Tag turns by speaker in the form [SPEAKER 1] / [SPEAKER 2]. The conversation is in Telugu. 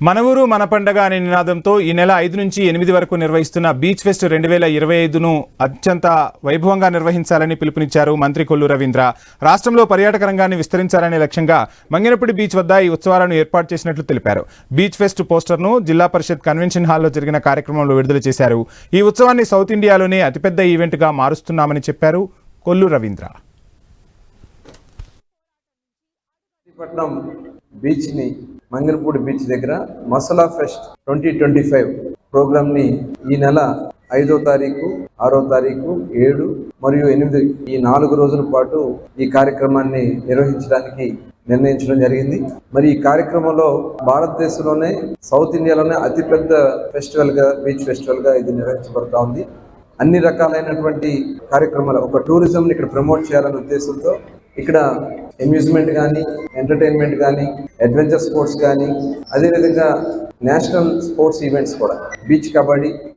[SPEAKER 1] మన ఊరు మన పండగ అనే నినాదంతో ఈ నెల 5 నుంచి 8 వరకు నిర్వహిస్తున్న బీచ్ ఫెస్ట్ 2025ను అత్యంత వైభవంగా నిర్వహించాలని పిలుపునిచ్చారు మంత్రి కొల్లు రవీంద్ర. రాష్ట్రంలో పర్యాటక రంగాన్ని విస్తరించాలనే లక్ష్యంగా మంగినపూడి బీచ్ వద్ద ఈ ఉత్సవాలను ఏర్పాటు చేసినట్లు తెలిపారు. బీచ్ ఫెస్ట్ పోస్టర్ను జిల్లా పరిషత్ కన్వెన్షన్ హాల్లో జరిగిన కార్యక్రమంలో విడుదల చేశారు. ఈ ఉత్సవాన్ని సౌత్ ఇండియాలోనే అతిపెద్ద ఈవెంట్గా మారుస్తున్నామని చెప్పారు కొల్లు రవీంద్ర.
[SPEAKER 2] మంగినపూడి బీచ్ దగ్గర మసాలా ఫెస్ట్ 2025 ప్రోగ్రామ్ ని ఈ నెల 5వ తారీఖు 6వ తారీఖు 7 మరియు 8 ఈ 4 రోజుల పాటు ఈ కార్యక్రమాన్ని నిర్వహించడానికి నిర్ణయించడం జరిగింది. మరి ఈ కార్యక్రమంలో భారతదేశంలోనే సౌత్ ఇండియాలోనే అతిపెద్ద ఫెస్టివల్ గా బీచ్ ఫెస్టివల్ గా ఇది నిర్వహించబడతా ఉంది. అన్ని రకాలైనటువంటి కార్యక్రమాలు ఒక టూరిజం ఇక్కడ ప్రమోట్ చేయాలనే ఉద్దేశంతో ఇక్కడ అమ్యూజ్మెంట్ కానీ ఎంటర్టైన్మెంట్ కానీ అడ్వెంచర్ స్పోర్ట్స్ కానీ అదేవిధంగా నేషనల్ స్పోర్ట్స్ ఈవెంట్స్ కూడా బీచ్ కబడ్డీ